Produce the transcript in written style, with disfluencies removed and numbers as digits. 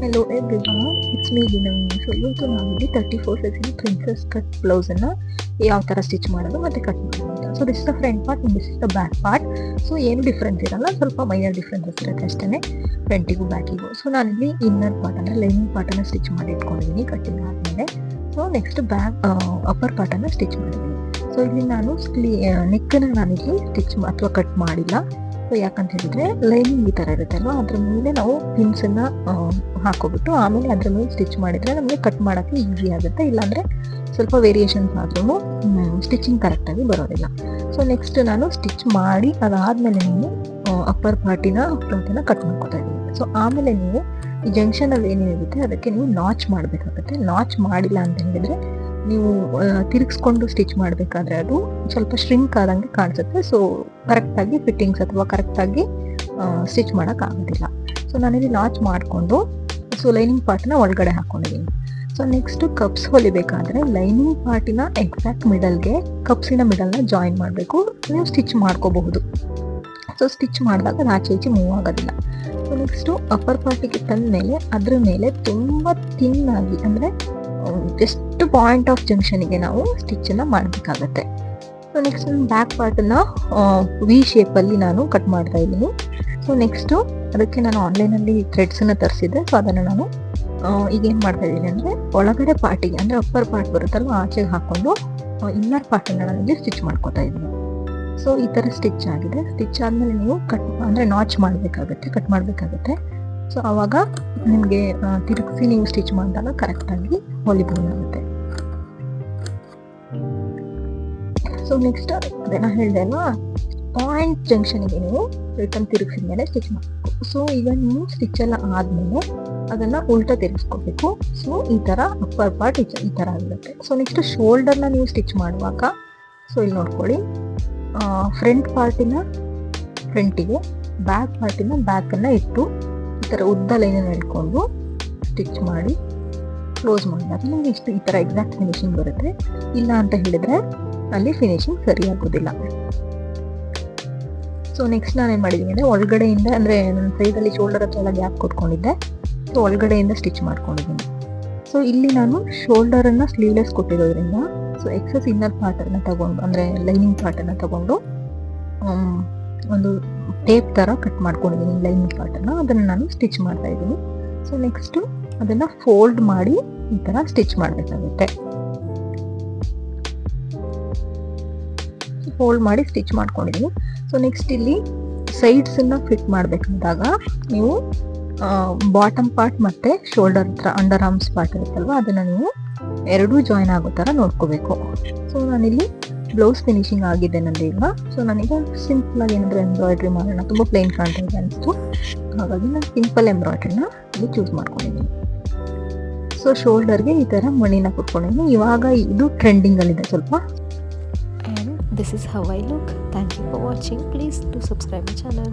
Hello everyone, it's me ದಿನವಿನಿ. So ಇವತ್ತು ನಾವಿಲ್ಲಿ 34 ಸೈಜಿನ ಪ್ರಿನ್ಸಸ್ ಕಟ್ ಬ್ಲೌಸನ್ನು ಯಾವ ಥರ ಸ್ಟಿಚ್ ಮಾಡೋದು ಮತ್ತು ಕಟ್ ಮಾಡೋದು ಅಂತ. So this is the front part and this is the back part. So ಏನು ಡಿಫ್ರೆನ್ಸ್ ಇರಲ್ಲ, ಸ್ವಲ್ಪ ಮೈನರ್ ಡಿಫ್ರೆನ್ಸಸ್ ಇರುತ್ತೆ ಅಷ್ಟೇ ಫ್ರಂಟಿಗೂ ಬ್ಯಾಕಿಗೂ. ಸೊ ನಾನಿಲ್ಲಿ ಇನ್ನರ್ ಪಾರ್ಟ್ ಅಂದರೆ ಲೈನಿಂಗ್ ಪಾರ್ಟನ್ನು ಸ್ಟಿಚ್ ಮಾಡಿ ಇಟ್ಕೊಂಡಿದ್ದೀನಿ ಕಟ್ಟಿಂಗ್ ಆದಮೇಲೆ. ಸೊ ನೆಕ್ಸ್ಟ್ ಅಪ್ಪರ್ ಪಾರ್ಟನ್ನು ಸ್ಟಿಚ್ ಮಾಡಿದ್ದೀನಿ. ಸೊ ಇಲ್ಲಿ ನಾನು ನೆಕ್ಕನ್ನು ನಾನಿಲ್ಲಿ ಸ್ಟಿಚ್ ಅಥವಾ ಕಟ್ ಮಾಡಿಲ್ಲ. ಸೊ ಯಾಕಂತ ಹೇಳಿದ್ರೆ ಲೈನಿಂಗ್ ಈ ಥರ ಇರುತ್ತೆ ಅಲ್ವಾ, ಅದ್ರ ಮೇಲೆ ನಾವು ಪಿನ್ಸನ್ನು ಹಾಕೋಬಿಟ್ಟು ಆಮೇಲೆ ಅದ್ರ ಮೇಲೆ ಸ್ಟಿಚ್ ಮಾಡಿದರೆ ನಮಗೆ ಕಟ್ ಮಾಡೋಕ್ಕೆ ಈಸಿ ಆಗುತ್ತೆ. ಇಲ್ಲಾಂದರೆ ಸ್ವಲ್ಪ ವೇರಿಯೇಷನ್ಸ್ ಆದ್ರೂ ಸ್ಟಿಚಿಂಗ್ ಕರೆಕ್ಟಾಗಿ ಬರೋದಿಲ್ಲ. ಸೊ ನೆಕ್ಸ್ಟ್ ನಾನು ಸ್ಟಿಚ್ ಮಾಡಿ ಅದಾದಮೇಲೆ ನೀವು ಅಪ್ಪರ್ ಪಾರ್ಟನ್ನು ಕಟ್ ಮಾಡ್ಕೊತಾ ಇದ್ದೀನಿ. ಸೊ ಆಮೇಲೆ ನೀವು ಈ ಜಂಕ್ಷನಲ್ಲಿ ಏನೇನಿರುತ್ತೆ ಅದಕ್ಕೆ ನೀವು ನಾಚ್ ಮಾಡಬೇಕಾಗುತ್ತೆ. ನಾಚ್ ಮಾಡಿಲ್ಲ ಅಂತ ಹೇಳಿದರೆ ನೀವು ತಿರುಗಿಸ್ಕೊಂಡು ಸ್ಟಿಚ್ ಮಾಡಬೇಕಾದ್ರೆ ಅದು ಸ್ವಲ್ಪ ಶ್ರಿಂಕ್ ಆದಂಗೆ ಕಾಣಿಸುತ್ತೆ. ಸೊ ಕರೆಕ್ಟಾಗಿ ಫಿಟ್ಟಿಂಗ್ಸ್ ಅಥವಾ ಕರೆಕ್ಟಾಗಿ ಸ್ಟಿಚ್ ಮಾಡೋಕ್ಕಾಗೋದಿಲ್ಲ. ಸೊ ನಾನಿಲ್ಲಿ ನಾಚ್ ಮಾಡಿಕೊಂಡು ಸೊ ಲೈನಿಂಗ್ ಪಾರ್ಟನ್ನ ಒಳಗಡೆ ಹಾಕ್ಕೊಂಡಿದ್ದೀನಿ. ಸೊ ನೆಕ್ಸ್ಟು ಕಪ್ಸ್ ಹೊಲಿಬೇಕಾದ್ರೆ ಲೈನಿಂಗ್ ಪಾರ್ಟಿನ ಎಕ್ಸಾಕ್ಟ್ ಮಿಡಲ್ಗೆ ಕಪ್ಸಿನ ಮಿಡಲ್ನ ಜಾಯಿನ್ ಮಾಡಬೇಕು. ನೀವು ಸ್ಟಿಚ್ ಮಾಡ್ಕೋಬಹುದು. ಸೊ ಸ್ಟಿಚ್ ಮಾಡಿದಾಗ ಅದು ಆಚೆ ಈಚೆ ಮೂವ್ ಆಗೋದಿಲ್ಲ. ಸೊ ನೆಕ್ಸ್ಟು ಅಪ್ಪರ್ ಪಾರ್ಟಿಗೆ ತಂದ ಮೇಲೆ ಅದ್ರ ಮೇಲೆ ತುಂಬ ತಿನ್ನಾಗಿ ಅಂದರೆ ಜಸ್ಟ್ ಪಾಯಿಂಟ್ ಆಫ್ ಜಂಕ್ಷನಿಗೆ ನಾವು ಸ್ಟಿಚ್ಚನ್ನು ಮಾಡಬೇಕಾಗತ್ತೆ. ಸೊ ನೆಕ್ಸ್ಟ್ ನಾನು ಬ್ಯಾಕ್ ಪಾರ್ಟನ್ನು ವಿ ಶೇಪಲ್ಲಿ ನಾನು ಕಟ್ ಮಾಡ್ತಾ ಇದ್ದೀನಿ. ಸೊ ನೆಕ್ಸ್ಟು ಅದಕ್ಕೆ ನಾನು ಆನ್ಲೈನಲ್ಲಿ ಥ್ರೆಡ್ಸನ್ನು ತರಿಸಿದ್ದೆ. ಸೊ ಅದನ್ನು ನಾನು ಈಗೇನು ಮಾಡ್ತಾ ಇದ್ದೀನಿ ಅಂದರೆ ಒಳಗಡೆ ಪಾರ್ಟಿಗೆ ಅಂದರೆ ಅಪ್ಪರ್ ಪಾರ್ಟ್ ಬರುತ್ತಲ್ವ ಆಚೆಗೆ ಹಾಕ್ಕೊಂಡು ಇನ್ನರ್ ಪಾರ್ಟನ್ನು ನಾನಿಲ್ಲಿ ಸ್ಟಿಚ್ ಮಾಡ್ಕೊತಾ ಇದ್ದೀನಿ. ಸೊ ಈ ಥರ ಸ್ಟಿಚ್ ಆಗಿದೆ. ಸ್ಟಿಚ್ ಆದಮೇಲೆ ನೀವು ಕಟ್ ಅಂದರೆ ನಾಚ್ ಕಟ್ ಮಾಡಬೇಕಾಗುತ್ತೆ. ಸೊ ಆವಾಗ ನಿಮಗೆ ತಿರುಗಿಸಿ ನೀವು ಸ್ಟಿಚ್ ಮಾಡಿದಾಗ ಕರೆಕ್ಟಾಗಿ ಹೊಲಿಬೋದಾಗುತ್ತೆ. ಸೊ ನೆಕ್ಸ್ಟ್ ಅದೇನೋ ಹೇಳಿದೆ ಅಲ್ವಾ, ಪಾಯಿಂಟ್ ಜಂಕ್ಷನಿಗೆ ನೀವು ರಿಟರ್ನ್ ತಿರುಗಿಸಿದ ಮೇಲೆ ಸ್ಟಿಚ್ ಮಾಡಬೇಕು. ಸೊ ಈಗ ನೀವು ಸ್ಟಿಚ್ ಎಲ್ಲ ಆದಮೇಲೆ ಅದನ್ನು ಉಲ್ಟಾ ತಿರುಗಿಸ್ಕೋಬೇಕು. ಸೊ ಈ ಥರ ಅಪ್ಪರ್ ಪಾರ್ಟ್ ಈ ಥರ ಆಗಿರುತ್ತೆ. ಸೊ ನೆಕ್ಸ್ಟ್ ಶೋಲ್ಡರ್ನ ನೀವು ಸ್ಟಿಚ್ ಮಾಡುವಾಗ ಸೊ ಇಲ್ಲಿ ನೋಡ್ಕೊಳ್ಳಿ, ಫ್ರಂಟ್ ಪಾರ್ಟಿನ ಫ್ರಂಟಿಗೆ, ಬ್ಯಾಕ್ ಪಾರ್ಟಿನ ಬ್ಯಾಕನ್ನು ಇಟ್ಟು ಈ ಥರ ಉದ್ದ ಲೈನನ್ನು ಇಟ್ಕೊಂಡು ಸ್ಟಿಚ್ ಮಾಡಿ ಕ್ಲೋಸ್ ಮಾಡಿದಾಗ ನಿಮಗೆ ಈ ಥರ ಎಕ್ಸಾಕ್ಟ್ ಫಿನಿಶಿಂಗ್ ಬರುತ್ತೆ. ಇಲ್ಲ ಅಂತ ಹೇಳಿದರೆ ಅಲ್ಲಿ ಫಿನಿಶಿಂಗ್ ಸರಿಯಾಗೋದಿಲ್ಲ. ಸೊ ನೆಕ್ಸ್ಟ್ ನಾನೇನು ಮಾಡಿದ್ದೀನಿ ಅಂದರೆ ಒಳಗಡೆಯಿಂದ ಅಂದರೆ ನನ್ನ ಸೈಡಲ್ಲಿ ಶೋಲ್ಡರ್ ಹತ್ರ ಎಲ್ಲ ಗ್ಯಾಪ್ ಕೊಟ್ಕೊಂಡಿದ್ದೆ. ಸೊ ಒಳಗಡೆಯಿಂದ ಸ್ಟಿಚ್ ಮಾಡ್ಕೊಂಡಿದ್ದೀನಿ. ಸೊ ಇಲ್ಲಿ ನಾನು ಶೋಲ್ಡರನ್ನು ಸ್ಲೀವ್ಲೆಸ್ ಕೊಟ್ಟಿರೋದ್ರಿಂದ ಸೊ ಎಕ್ಸಸ್ ಇನ್ನರ್ ಪಾರ್ಟನ್ನು ತಗೊಂಡು ಅಂದರೆ ಲೈನಿಂಗ್ ಪಾರ್ಟನ್ನು ತಗೊಂಡು ಒಂದು ಟೇಪ್ ಥರ ಕಟ್ ಮಾಡ್ಕೊಂಡಿದ್ದೀನಿ ಲೈನಿಂಗ್ ಪಾರ್ಟನ್ನು. ಅದನ್ನು ನಾನು ಸ್ಟಿಚ್ ಮಾಡ್ತಾ ಇದ್ದೀನಿ. ಸೊ ನೆಕ್ಸ್ಟು ಅದನ್ನು ಫೋಲ್ಡ್ ಮಾಡಿ ಈ ಥರ ಸ್ಟಿಚ್ ಮಾಡಬೇಕಾಗುತ್ತೆ. ಫೋಲ್ಡ್ ಮಾಡಿ ಸ್ಟಿಚ್ ಮಾಡ್ಕೊಂಡಿದ್ದೀನಿ. ಸೊ ನೆಕ್ಸ್ಟ್ ಇಲ್ಲಿ ಸೈಡ್ಸನ್ನು ಫಿಟ್ ಮಾಡಬೇಕಾದಾಗ ನೀವು ಬಾಟಮ್ ಪಾರ್ಟ್ ಮತ್ತು ಶೋಲ್ಡರ್ ಹತ್ರ ಅಂಡರ್ ಆರ್ಮ್ಸ್ ಪಾರ್ಟ್ ಇರುತ್ತಲ್ವ ಅದನ್ನು ನೀವು ಎರಡೂ ಜಾಯಿನ್ ಆಗೋ ಥರ ನೋಡ್ಕೋಬೇಕು. ಸೊ ನಾನಿಲ್ಲಿ ಬ್ಲೌಸ್ ಫಿನಿಶಿಂಗ್ ಆಗಿದೆ ನಂದೀಗ. ಸೊ ನನಗೆ ಸಿಂಪಲಾಗಿ ಏನಾದರೂ ಎಂಬ್ರಾಯ್ಡ್ರಿ ಮಾಡೋಣ, ತುಂಬ ಪ್ಲೇನ್ ಕಾಣ್ತಾ ಇದೆ ಅನಿಸ್ತು. ಹಾಗಾಗಿ ನಾನು ಸಿಂಪಲ್ ಎಂಬ್ರಾಯ್ಡ್ರಿನ ಇಲ್ಲಿ ಚೂಸ್ ಮಾಡ್ಕೊಂಡಿದ್ದೀನಿ. ಸೊ ಶೋಲ್ಡರ್ಗೆ ಈ ಥರ ಮಣಿನ ಕೊಟ್ಕೊಂಡಿದ್ದೀನಿ. ಇವಾಗ ಇದು ಟ್ರೆಂಡಿಂಗಲ್ಲಿದೆ ಸ್ವಲ್ಪ. And this is how I look. Thank you for watching. Please do subscribe my channel.